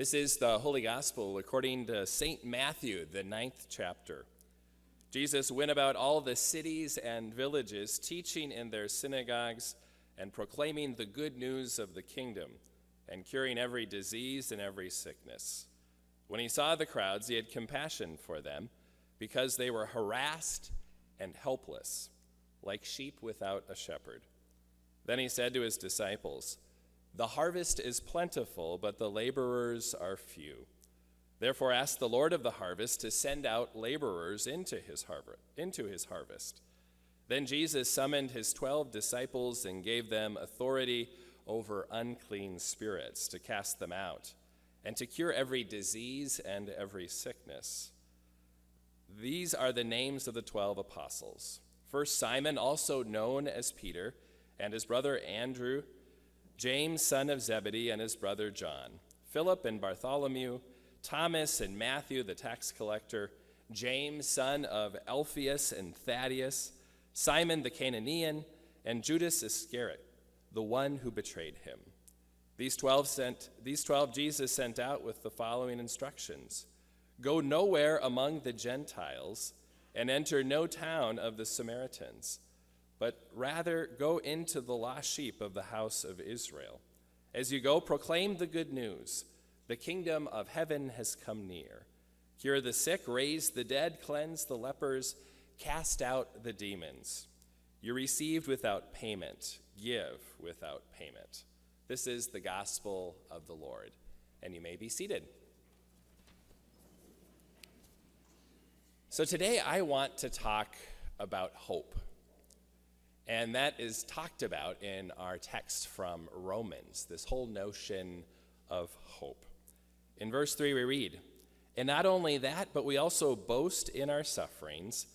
This is the Holy Gospel according to St. Matthew, the 9th chapter. Jesus went about all the cities and villages, teaching in their synagogues and proclaiming the good news of the kingdom and curing every disease and every sickness. When he saw the crowds, he had compassion for them because they were harassed and helpless, like sheep without a shepherd. Then he said to his disciples, "The harvest is plentiful, but the laborers are few. Therefore ask the Lord of the harvest to send out laborers into his harvest." Then Jesus summoned his 12 disciples and gave them authority over unclean spirits to cast them out and to cure every disease and every sickness. These are the names of the 12 apostles. First, Simon, also known as Peter, and his brother Andrew, James, son of Zebedee, and his brother John, Philip and Bartholomew, Thomas and Matthew, the tax collector, James, son of Alphaeus and Thaddeus, Simon the Canaanian, and Judas Iscariot, the one who betrayed him. These 12 Jesus sent out with the following instructions: "Go nowhere among the Gentiles and enter no town of the Samaritans, but rather go into the lost sheep of the house of Israel. As you go, proclaim the good news. The kingdom of heaven has come near. Cure the sick, raise the dead, cleanse the lepers, cast out the demons. You received without payment, give without payment." This is the gospel of the Lord, and you may be seated. So today I want to talk about hope. And that is talked about in our text from Romans, this whole notion of hope. In verse 3 we read, "And not only that, but we also boast in our sufferings,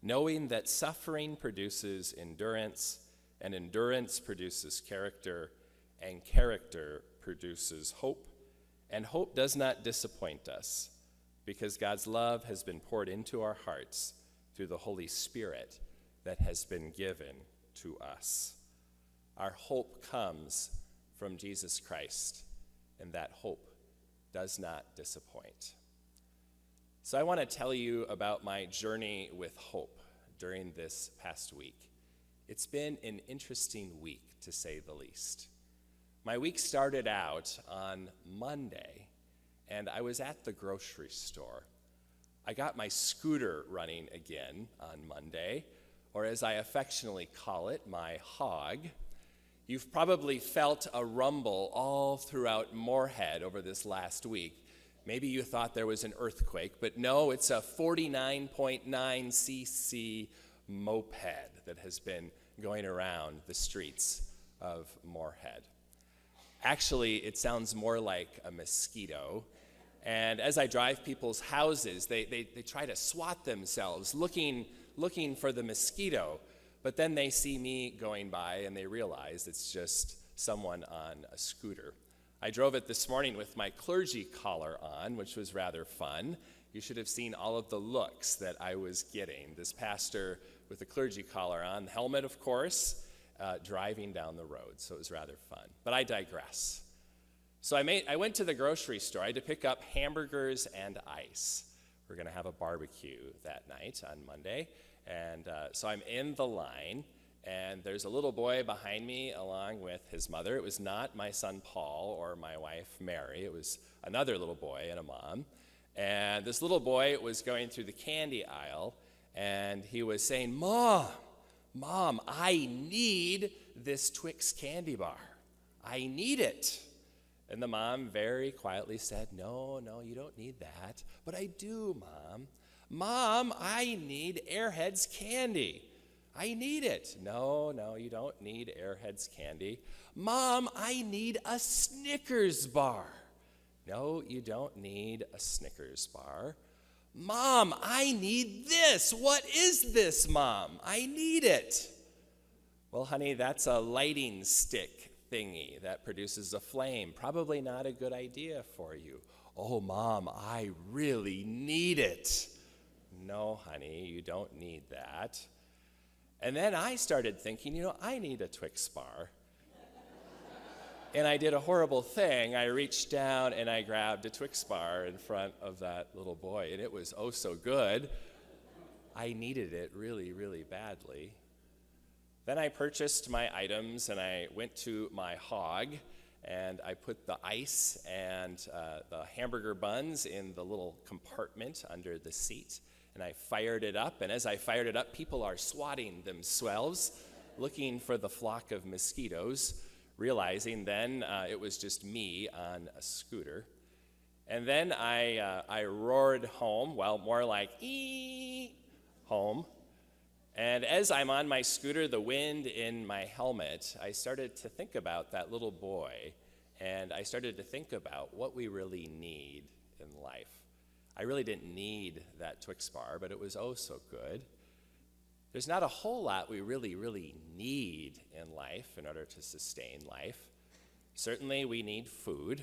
knowing that suffering produces endurance, and endurance produces character, and character produces hope. And hope does not disappoint us, because God's love has been poured into our hearts through the Holy Spirit that has been given to us." Our hope comes from Jesus Christ, and that hope does not disappoint. So I want to tell you about my journey with hope during this past week. It's been an interesting week, to say the least. My week started out on Monday, and I was at the grocery store. I got my scooter running again on Monday, or as I affectionately call it, my hog. You've probably felt a rumble all throughout Moorhead over this last week. Maybe you thought there was an earthquake, but no, it's a 49.9 cc moped that has been going around the streets of Moorhead. Actually, it sounds more like a mosquito. And as I drive people's houses, they try to swat themselves, looking for the mosquito, but then they see me going by and they realize it's just someone on a scooter. I drove it this morning with my clergy collar on, which was rather fun. You should have seen all of the looks that I was getting. This pastor with the clergy collar on, helmet of course, driving down the road, so it was rather fun. But I digress. So I went to the grocery store. I had to pick up hamburgers and ice. We're going to have a barbecue that night on Monday. And so I'm in the line, and there's a little boy behind me along with his mother. It was not my son Paul or my wife Mary. It was another little boy and a mom. And this little boy was going through the candy aisle, and he was saying, Mom, I need this Twix candy bar. I need it." And the mom very quietly said, No, you don't need that. "But I do, Mom. Mom, I need Airheads candy. I need it." No, you don't need Airheads candy. "Mom, I need a Snickers bar." No, you don't need a Snickers bar. "Mom, I need this. What is this, Mom? I need it." "Well, honey, that's a lighting stick thingy that produces a flame. Probably not a good idea for you." "Oh, Mom, I really need it." "No, honey, you don't need that." And then I started thinking, I need a Twix bar. And I did a horrible thing. I reached down and I grabbed a Twix bar in front of that little boy, and it was oh so good. I needed it really, really badly. Then I purchased my items and I went to my hog and I put the ice and the hamburger buns in the little compartment under the seat, and I fired it up. And as I fired it up, people are swatting themselves, looking for the flock of mosquitoes, realizing then it was just me on a scooter. And then I roared home, well, more like ee home. And as I'm on my scooter, the wind in my helmet, I started to think about that little boy, and I started to think about what we really need in life. I really didn't need that Twix bar, but it was oh so good. There's not a whole lot we really, really need in life in order to sustain life. Certainly we need food.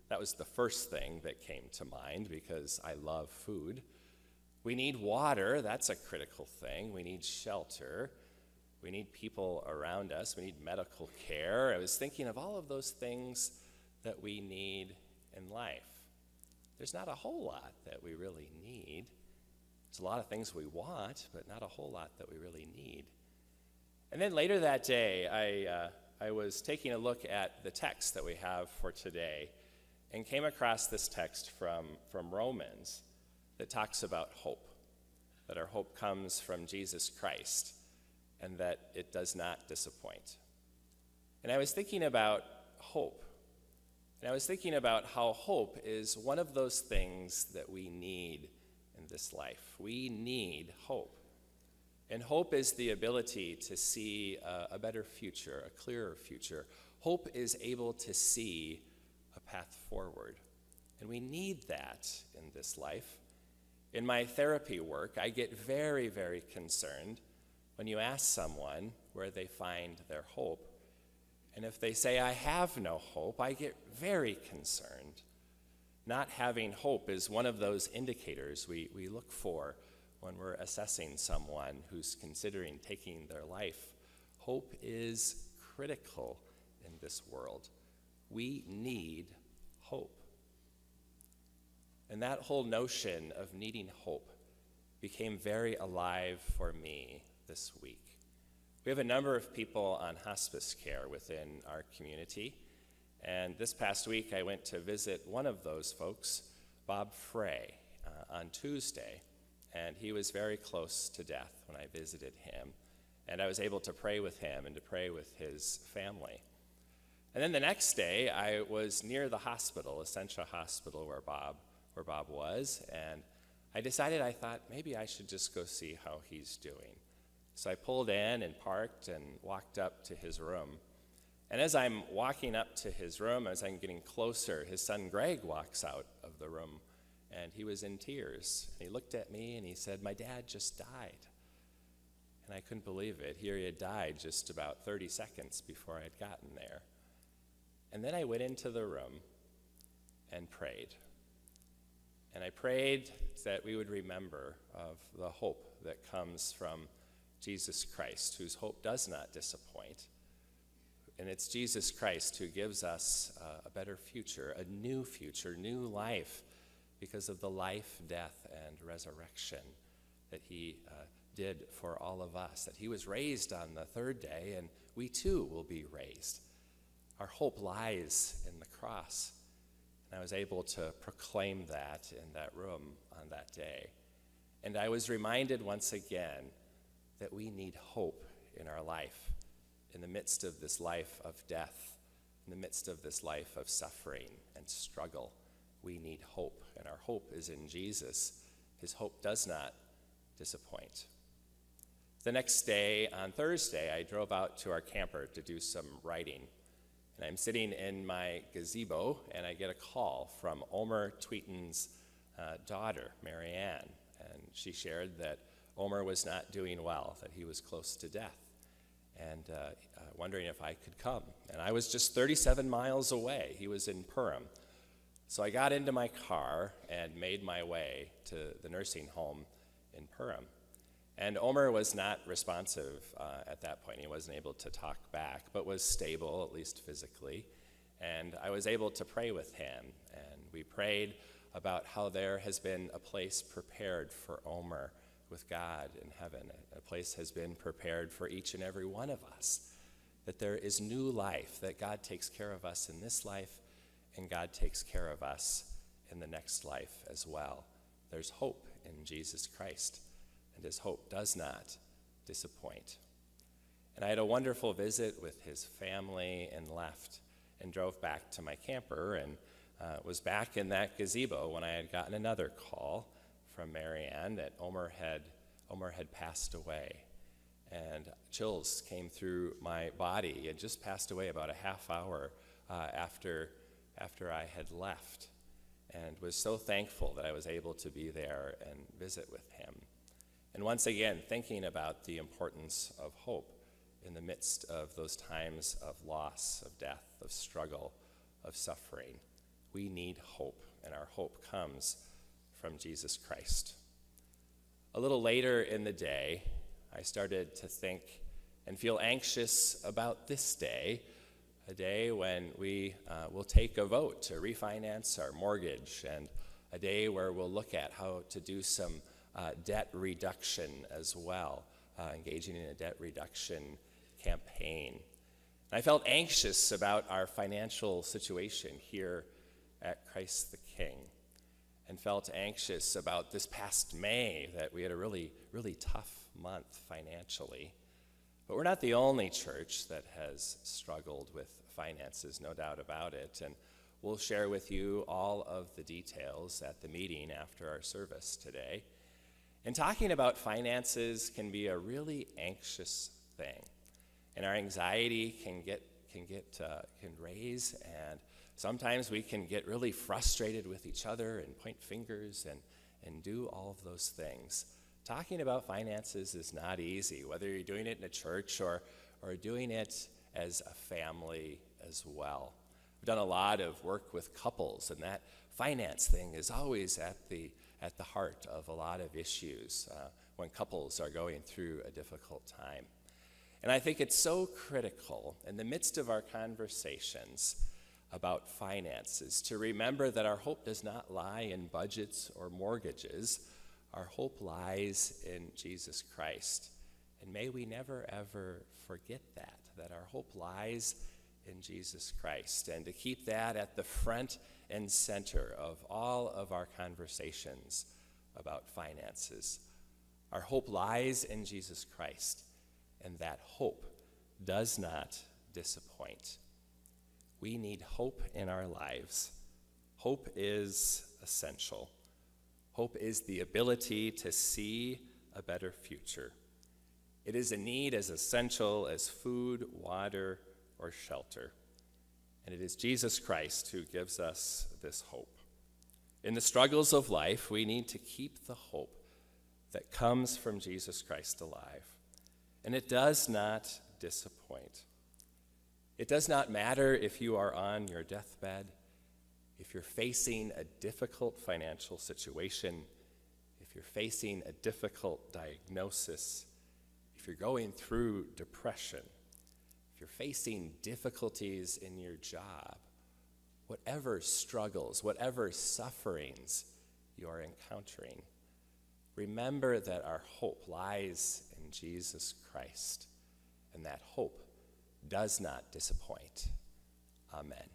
That was the first thing that came to mind because I love food. We need water. That's a critical thing. We need shelter. We need people around us. We need medical care. I was thinking of all of those things that we need in life. There's not a whole lot that we really need. There's a lot of things we want, but not a whole lot that we really need. And then later that day, I was taking a look at the text that we have for today and came across this text from Romans that talks about hope, that our hope comes from Jesus Christ and that it does not disappoint. And I was thinking about hope. And I was thinking about how hope is one of those things that we need in this life. We need hope. And hope is the ability to see a better future, a clearer future. Hope is able to see a path forward. And we need that in this life. In my therapy work, I get very, very concerned when you ask someone where they find their hope. And if they say, I have no hope, I get very concerned. Not having hope is one of those indicators we look for when we're assessing someone who's considering taking their life. Hope is critical in this world. We need hope. And that whole notion of needing hope became very alive for me this week. We have a number of people on hospice care within our community, and this past week I went to visit one of those folks, Bob Frey, on Tuesday, and he was very close to death when I visited him, and I was able to pray with him and to pray with his family. And then the next day I was near the hospital, Essentia Hospital, where Bob was, and I thought maybe I should just go see how he's doing. So I pulled in and parked and walked up to his room. And as I'm walking up to his room, as I'm getting closer, his son Greg walks out of the room, and he was in tears. And he looked at me and he said, "My dad just died." And I couldn't believe it. He had died just about 30 seconds before I'd gotten there. And then I went into the room and prayed. And I prayed that we would remember of the hope that comes from Jesus Christ, whose hope does not disappoint. And it's Jesus Christ who gives us a better future, new life, because of the life, death, and resurrection that he did for all of us, that he was raised on the third day, and we too will be raised. Our hope lies in the cross. And I was able to proclaim that in that room on that day. And I was reminded once again that we need hope in our life, in the midst of this life of death, in the midst of this life of suffering and struggle. We need hope, and our hope is in Jesus. His hope does not disappoint. The next day, on Thursday, I drove out to our camper to do some writing. And I'm sitting in my gazebo, and I get a call from Omer Tweeton's daughter, Marianne. And she shared that Omer was not doing well, that he was close to death, and wondering if I could come. And I was just 37 miles away. He was in Perham. So I got into my car and made my way to the nursing home in Perham. And Omer was not responsive at that point. He wasn't able to talk back, but was stable, at least physically. And I was able to pray with him, and we prayed about how there has been a place prepared for Omer with God in heaven. A place has been prepared for each and every one of us, that there is new life, that God takes care of us in this life, and God takes care of us in the next life as well. There's hope in Jesus Christ, and his hope does not disappoint. And I had a wonderful visit with his family and left and drove back to my camper and was back in that gazebo when I had gotten another call from Marianne that Omer had passed away. And chills came through my body. He had just passed away about a half hour after I had left, and was so thankful that I was able to be there and visit with him. And once again, thinking about the importance of hope in the midst of those times of loss, of death, of struggle, of suffering. We need hope, and our hope comes from Jesus Christ. A little later in the day, I started to think and feel anxious about this day, a day when we will take a vote to refinance our mortgage, and a day where we'll look at how to do some debt reduction as well, engaging in a debt reduction campaign. And I felt anxious about our financial situation here at Christ the King, and felt anxious about this past May, that we had a really, really tough month financially. But we're not the only church that has struggled with finances, no doubt about it, and we'll share with you all of the details at the meeting after our service today. And talking about finances can be a really anxious thing, and our anxiety can raise, and sometimes we can get really frustrated with each other and point fingers and do all of those things. Talking about finances is not easy, whether you're doing it in a church or doing it as a family as well. We've done a lot of work with couples, and that finance thing is always at the heart of a lot of issues when couples are going through a difficult time. And I think it's so critical in the midst of our conversations about finances to remember that our hope does not lie in budgets or mortgages. Our hope lies in Jesus Christ. And may we never, ever forget that our hope lies in Jesus Christ, and to keep that at the front and center of all of our conversations about finances. Our hope lies in Jesus Christ, and that hope does not disappoint. We need hope in our lives. Hope is essential. Hope is the ability to see a better future. It is a need as essential as food, water, or shelter. And it is Jesus Christ who gives us this hope. In the struggles of life, we need to keep the hope that comes from Jesus Christ alive. And it does not disappoint. It does not matter if you are on your deathbed, if you're facing a difficult financial situation, if you're facing a difficult diagnosis, if you're going through depression, if you're facing difficulties in your job, whatever struggles, whatever sufferings you are encountering, remember that our hope lies in Jesus Christ, and that hope does not disappoint. Amen.